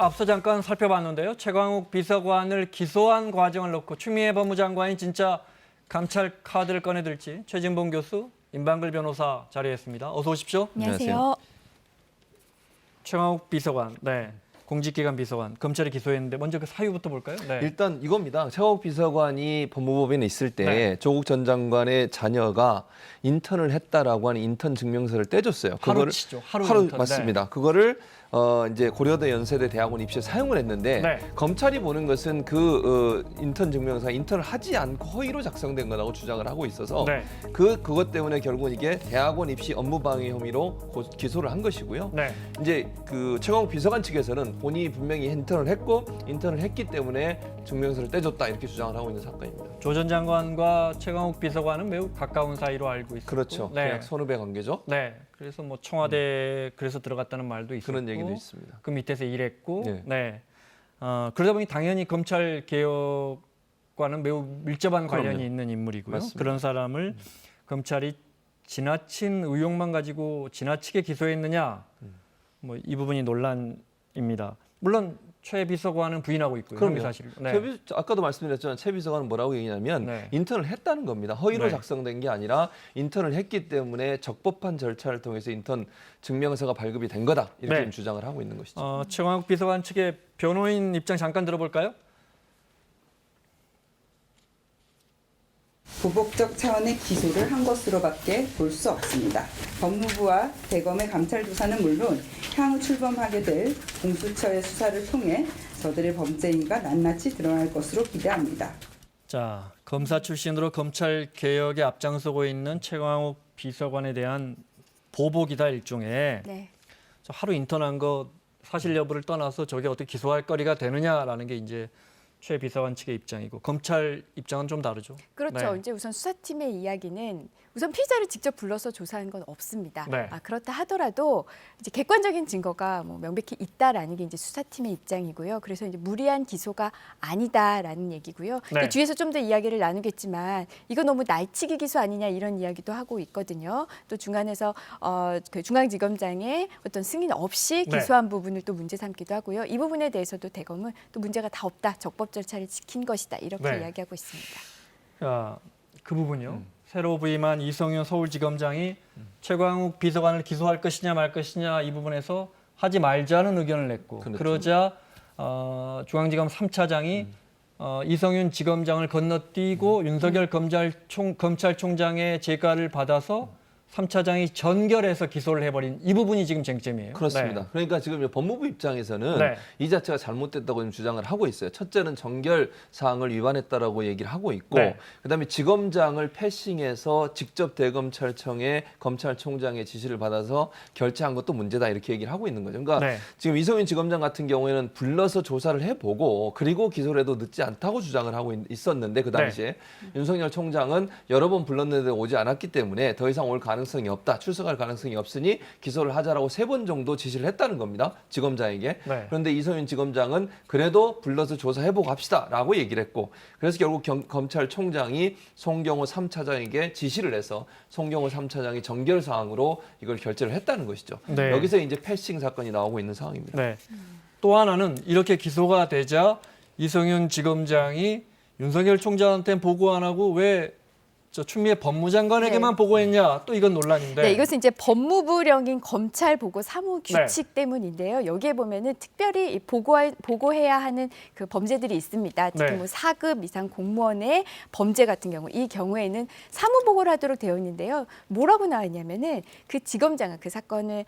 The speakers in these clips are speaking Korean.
앞서 잠깐 살펴봤는데요. 최광욱 비서관을 기소한 과정을 놓고 추미애 법무장관이 진짜 감찰 카드를 꺼내들지 최진봉 교수, 임방글 변호사 자리했습니다. 어서 오십시오. 안녕하세요. 최광욱 비서관, 공직기관 비서관, 검찰이 기소했는데 먼저 그 사유부터 볼까요? 네. 일단 이겁니다. 최광욱 비서관이 법무법인에 있을 때 네. 조국 전 장관의 자녀가 인턴을 했다라고 하는 인턴 증명서를 떼줬어요. 하루치죠. 하루 인턴. 맞습니다. 그거를 이제 고려대 연세대 대학원 입시에 사용을 했는데 네. 검찰이 보는 것은 그 인턴 증명서 인턴을 하지 않고 허위로 작성된 거라고 주장을 하고 있어서 네. 그것 때문에 결국은 이게 대학원 입시 업무방해 혐의로 기소를 한 것이고요. 네. 이제 그 최광욱 비서관 측에서는 본인이 분명히 인턴을 했기 때문에 증명서를 떼줬다 이렇게 주장을 하고 있는 사건입니다. 조 전 장관과 최광욱 비서관은 매우 가까운 사이로 알고 있습니다. 그렇죠. 계약 선후배 관계죠. 네. 그래서 뭐 청와대 그래서 들어갔다는 말도 있었고 그런 얘기도 있습니다. 그 밑에서 일했고, 네. 그러다 보니 당연히 검찰 개혁과는 매우 밀접한 관련이 그럼요. 있는 인물이고요. 맞습니다. 그런 사람을 검찰이 지나친 의혹만 가지고 지나치게 기소했느냐, 뭐 이 부분이 논란입니다. 물론 최 비서관은 부인하고 있고요. 그럼요. 혐의 사실. 아까도 말씀드렸지만 최 비서관은 뭐라고 얘기냐면 네. 인턴을 했다는 겁니다. 허위로 네. 작성된 게 아니라 인턴을 했기 때문에 적법한 절차를 통해서 인턴 증명서가 발급이 된 거다 이렇게 네. 지금 주장을 하고 있는 것이죠. 최광욱 비서관 측의 변호인 입장 잠깐 들어볼까요? 보복적 차원의 기소를 한 것으로밖에 볼 수 없습니다. 법무부와 대검의 감찰 조사는 물론 향후 출범하게 될 공수처의 수사를 통해 저들의 범죄 행위가 낱낱이 드러날 것으로 기대합니다. 자, 검사 출신으로 검찰 개혁에 앞장서고 있는 최광욱 비서관에 대한 보복이다 일종의. 네. 하루 인턴한 거 사실 여부를 떠나서 저게 어떻게 기소할 거리가 되느냐라는 게 이제 최 비서관 측의 입장이고 검찰 입장은 좀 다르죠. 그렇죠. 네. 이제 우선 수사팀의 이야기는 우선 피의자를 직접 불러서 조사한 건 없습니다. 네. 그렇다 하더라도 이제 객관적인 증거가 뭐 명백히 있다라는 게 이제 수사팀의 입장이고요. 그래서 이제 무리한 기소가 아니다라는 얘기고요. 네. 뒤에서 좀 더 이야기를 나누겠지만 이거 너무 날치기 기소 아니냐 이런 이야기도 하고 있거든요. 또 중간에서 그 중앙지검장의 어떤 승인 없이 네. 기소한 부분을 또 문제 삼기도 하고요. 이 부분에 대해서도 대검은 또 문제가 다 없다. 적법 절차를 지킨 것이다. 이렇게 네. 이야기하고 있습니다. 자, 그 부분요. 새로 부임한 이성윤 서울지검장이 최광욱 비서관을 기소할 것이냐 말 것이냐 이 부분에서 하지 말자는 의견을 냈고 그렇죠. 그러자 중앙지검 3차장이 이성윤 지검장을 건너뛰고 윤석열 검찰총장의 재가를 받아서 3차장이 전결해서 기소를 해버린 이 부분이 지금 쟁점이에요. 그렇습니다. 네. 그러니까 지금 법무부 입장에서는 네. 이 자체가 잘못됐다고 지금 주장을 하고 있어요. 첫째는 정결 사항을 위반했다라고 얘기를 하고 있고, 네. 그다음에 지검장을 패싱해서 직접 대검찰청에 검찰총장의 지시를 받아서 결재한 것도 문제다 이렇게 얘기를 하고 있는 거죠. 그러니까 네. 지금 이성윤 지검장 같은 경우에는 불러서 조사를 해보고 그리고 기소를 해도 늦지 않다고 주장을 하고 있었는데 그 당시에 윤석열 총장은 여러 번 불렀는데 오지 않았기 때문에 더 이상 올 가능성이 없다, 출석할 가능성이 없으니 기소를 하자라고 3번 정도 지시를 했다는 겁니다. 지검장에게. 네. 그런데 이성윤 지검장은 그래도 불러서 조사해보고 합시다라고 얘기를 했고, 그래서 결국 검찰총장이 송경호 3차장에게 지시를 해서 송경호 3차장이 정결 사항으로 이걸 결재를 했다는 것이죠. 네. 여기서 이제 패싱 사건이 나오고 있는 상황입니다. 네. 또 하나는 이렇게 기소가 되자 이성윤 지검장이 윤석열 총장한테 보고 안 하고 왜 추미애 법무장관에게만 네. 보고했냐 또 이건 논란인데. 네, 이것은 이제 법무부령인 검찰 보고 사무 규칙 때문인데요. 여기에 보면은 특별히 보고해야 하는 그 범죄들이 있습니다. 특히 네. 뭐 4급 이상 공무원의 범죄 같은 경우, 이 경우에는 사무 보고를 하도록 되어 있는데요. 뭐라고 나와 있냐면은 그 지검장은 그 사건을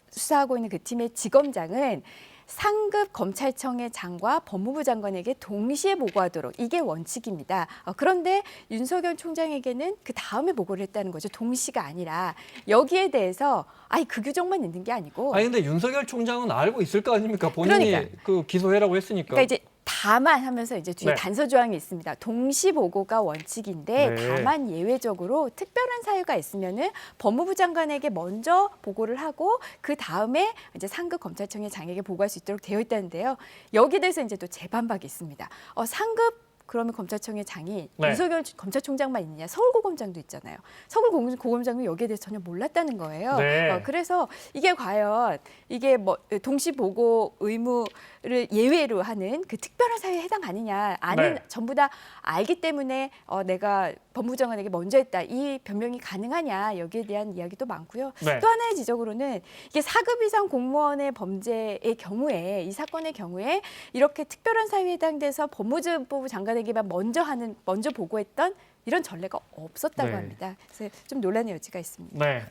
수사하고 있는 그 팀의 지검장은 상급 검찰청의 장과 법무부 장관에게 동시에 보고하도록 이게 원칙입니다. 그런데 윤석열 총장에게는 그 다음에 보고를 했다는 거죠. 동시가 아니라 여기에 대해서 그 규정만 있는 게 아니고. 근데 윤석열 총장은 알고 있을 거 아닙니까? 본인이 그러니까. 그 기소해라고 했으니까. 그러니까 이제 다만 하면서 이제 뒤에 네. 단서 조항이 있습니다. 동시 보고가 원칙인데 네. 다만 예외적으로 특별한 사유가 있으면은 법무부 장관에게 먼저 보고를 하고 그 다음에 이제 상급 검찰청의 장에게 보고할 수 있도록 되어 있다는데요. 여기에 대해서 이제 또 재반박이 있습니다. 상급 그러면 검찰청의 장이 네. 윤석열 검찰총장만 있느냐? 서울고검장도 있잖아요. 서울고검장도 여기에 대해서 전혀 몰랐다는 거예요. 네. 그래서 이게 과연 이게 뭐 동시 보고 의무를 예외로 하는 그 특별한 사유에 해당하느냐? 아는 네. 전부 다 알기 때문에 내가 법무장관에게 먼저 했다. 이 변명이 가능하냐? 여기에 대한 이야기도 많고요. 네. 또 하나의 지적으로는 이게 4급 이상 공무원의 범죄의 경우에 이 사건의 경우에 이렇게 특별한 사유에 해당돼서 법무부 장관에게만 먼저 보고했던 이런 전례가 없었다고 네. 합니다. 그래서 좀 논란의 여지가 있습니다. 네.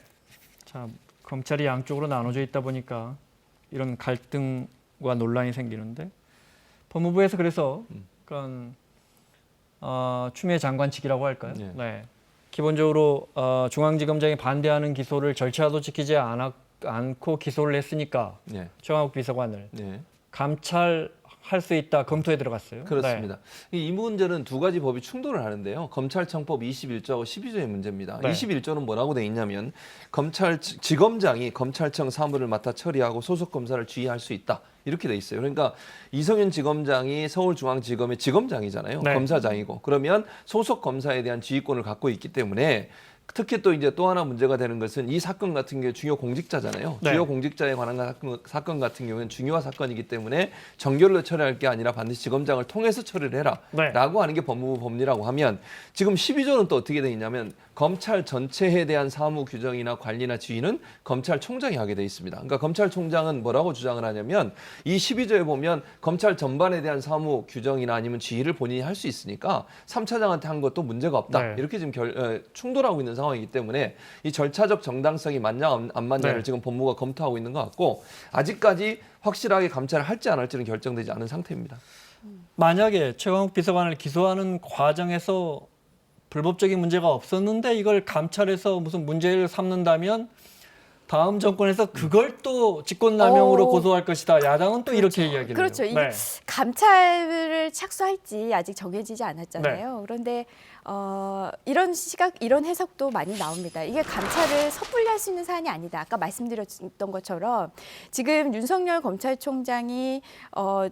자, 검찰이 양쪽으로 나눠져 있다 보니까 이런 갈등과 논란이 생기는데 법무부에서 그래서 그런 추미애 장관 측이라고 할까요? 네. 네. 기본적으로 중앙지검장이 반대하는 기소를 절차도 지키지 않고 기소를 했으니까 네. 최광욱 비서관을 네. 감찰할 수 있다 검토에 들어갔어요. 그렇습니다. 이 문제는 두 가지 법이 충돌을 하는데요. 검찰청법 21조하고 12조의 문제입니다. 네. 21조는 뭐라고 돼 있냐면 지검장이 검찰청 사무를 맡아 처리하고 소속 검사를 지휘할 수 있다. 이렇게 돼 있어요. 그러니까 이성윤 지검장이 서울중앙지검의 지검장이잖아요. 네. 검사장이고. 그러면 소속 검사에 대한 지휘권을 갖고 있기 때문에 특히 또 이제 또 하나 문제가 되는 것은 이 사건 같은 경우에 중요 공직자잖아요. 네. 주요 공직자에 관한 사건 같은 경우에는 중요한 사건이기 때문에 정결로 처리할 게 아니라 반드시 지검장을 통해서 처리를 해라. 네. 라고 하는 게 법무부 법리라고 하면 지금 12조는 또 어떻게 돼 있냐면 검찰 전체에 대한 사무 규정이나 관리나 지휘는 검찰총장이 하게 돼 있습니다. 그러니까 검찰총장은 뭐라고 주장을 하냐면 이 12조에 보면 검찰 전반에 대한 사무 규정이나 아니면 지휘를 본인이 할 수 있으니까 3차장한테 한 것도 문제가 없다. 네. 이렇게 지금 충돌하고 있는 상황이기 때문에 이 절차적 정당성이 맞냐 안 맞냐를 네. 지금 법무부가 검토하고 있는 것 같고 아직까지 확실하게 감찰을 할지 안 할지는 결정되지 않은 상태입니다. 만약에 최광욱 비서관을 기소하는 과정에서 불법적인 문제가 없었는데 이걸 감찰해서 무슨 문제를 삼는다면 다음 정권에서 그걸 또 직권남용으로 고소할 것이다. 야당은 또 이렇게 이야기를 그렇죠. 해요. 이게 감찰을 착수할지 아직 정해지지 않았잖아요. 네. 그런데 이런 시각, 이런 해석도 많이 나옵니다. 이게 감찰을 섣불리 할 수 있는 사안이 아니다. 아까 말씀드렸던 것처럼 지금 윤석열 검찰총장이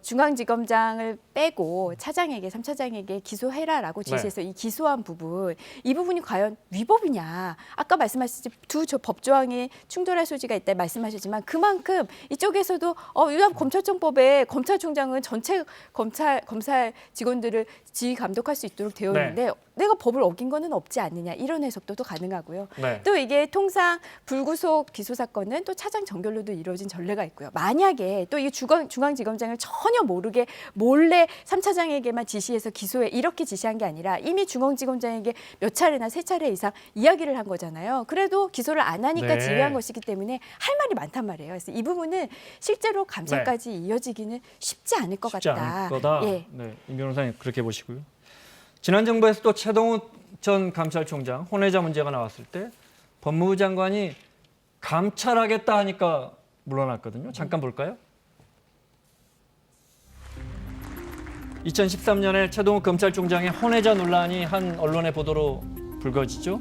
중앙지검장을 빼고 차장에게, 3차장에게 기소해라라고 지시해서 이 기소한 부분, 이 부분이 과연 위법이냐. 아까 말씀하셨듯이 두 법조항이 충돌할 소지가 있다 말씀하셨지만 그만큼 이쪽에서도 유한 검찰청법에 검찰총장은 전체 검찰 직원들을 지휘 감독할 수 있도록 되어 있는데 내가 법을 어긴 거는 없지 않느냐 이런 해석도 또 가능하고요. 네. 또 이게 통상 불구속 기소 사건은 또 차장 정결로도 이루어진 전례가 있고요. 만약에 또 이 중앙지검장을 전혀 모르게 몰래 3차장에게만 지시해서 기소해 이렇게 지시한 게 아니라 이미 중앙지검장에게 몇 차례나 3차례 이상 이야기를 한 거잖아요. 그래도 기소를 안 하니까 네. 지휘한 것이기 때문에 할 말이 많단 말이에요. 그래서 이 부분은 실제로 감찰까지 이어지기는 쉽지 않을 것 쉽지 같다. 않을 거다. 예. 네, 임 변호사님 그렇게 보시고요. 지난 정부에서 또 최동욱 전 감찰총장 혼외자 문제가 나왔을 때 법무부 장관이 감찰하겠다 하니까 물러났거든요. 잠깐 볼까요? 2013년에 최동욱 검찰총장의 혼외자 논란이 한 언론의 보도로 불거지죠.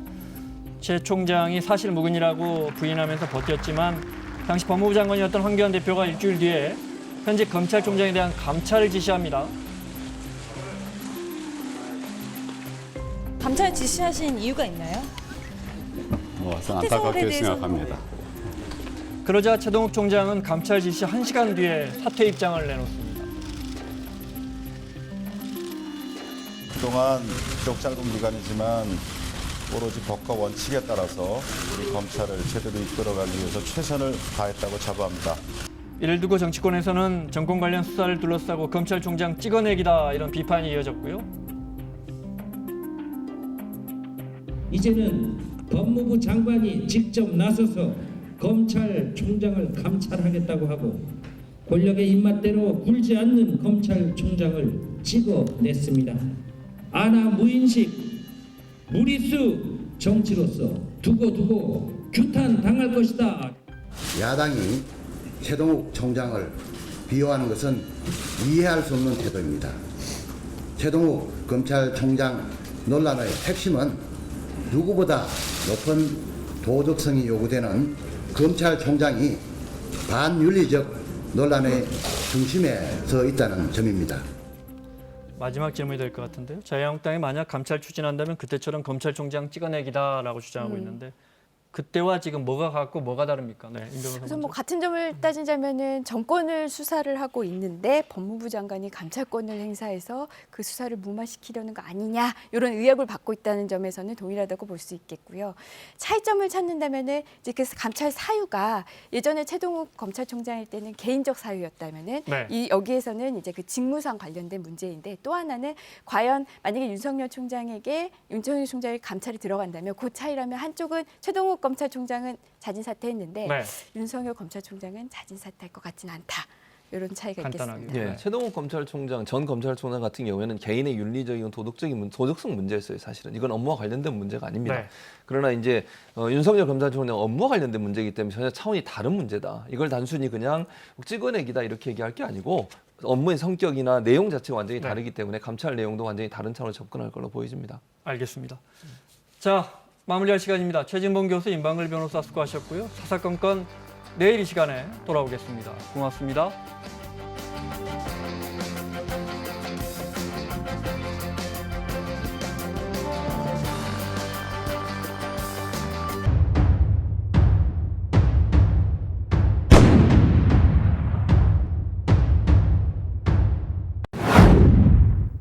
최 총장이 사실 무근이라고 부인하면서 버텼지만 당시 법무부 장관이었던 황교안 대표가 일주일 뒤에 현직 검찰총장에 대한 감찰을 지시합니다. 감찰 지시하신 이유가 있나요? 안타깝게 생각합니다. 그러자 최동욱 총장은 감찰 지시 1시간 뒤에 사퇴 입장을 내놓습니다. 그동안 비록 짧은 기간이지만 오로지 법과 원칙에 따라서 우리 검찰을 제대로 이끌어가기 위해서 최선을 다했다고 자부합니다. 이를 두고 정치권에서는 정권 관련 수사를 둘러싸고 검찰총장 찍어내기다 이런 비판이 이어졌고요. 이제는 법무부 장관이 직접 나서서 검찰총장을 감찰하겠다고 하고 권력의 입맛대로 굴지 않는 검찰총장을 찍어냈습니다. 아나 무인식 무리수 정치로서 두고두고 규탄당할 것이다. 야당이 최동욱 총장을 비호하는 것은 이해할 수 없는 태도입니다. 최동욱 검찰총장 논란의 핵심은 누구보다 높은 도덕성이 요구되는 검찰총장이 반윤리적 논란의 중심에 서 있다는 점입니다. 마지막 질문이 될 것 같은데요. 자유한국당이 만약 감찰 추진한다면 그때처럼 검찰총장 찍어내기다라고 주장하고 있는데 그때와 지금 뭐가 같고 뭐가 다릅니까? 네, 임 변호사 그래서 먼저. 뭐 같은 점을 따지자면은 정권을 수사를 하고 있는데 법무부 장관이 감찰권을 행사해서 그 수사를 무마시키려는 거 아니냐 이런 의혹을 받고 있다는 점에서는 동일하다고 볼 수 있겠고요. 차이점을 찾는다면은 이제 그 감찰 사유가 예전에 최동욱 검찰총장일 때는 개인적 사유였다면은 네. 이 여기에서는 이제 그 직무상 관련된 문제인데 또 하나는 과연 만약에 윤석열 총장이 감찰이 들어간다면 그 차이라면 한쪽은 최동욱 검찰총장은 자진 사퇴했는데 네. 윤석열 검찰총장은 자진 사퇴할 것 같지는 않다. 이런 차이가 간단하게. 있겠습니다. 예, 최동욱 검찰총장, 전 검찰총장 같은 경우에는 개인의 윤리적인 도덕성 문제였어요. 사실은 이건 업무와 관련된 문제가 아닙니다. 네. 그러나 이제 윤석열 검찰총장 업무와 관련된 문제이기 때문에 전혀 차원이 다른 문제다. 이걸 단순히 그냥 찍어내기다 이렇게 얘기할 게 아니고 업무의 성격이나 내용 자체가 완전히 네. 다르기 때문에 감찰 내용도 완전히 다른 차원으로 접근할 걸로 보여집니다. 알겠습니다. 자, 마무리할 시간입니다. 최진봉 교수, 임방글 변호사 수고하셨고요. 사사건건 내일 이 시간에 돌아오겠습니다. 고맙습니다.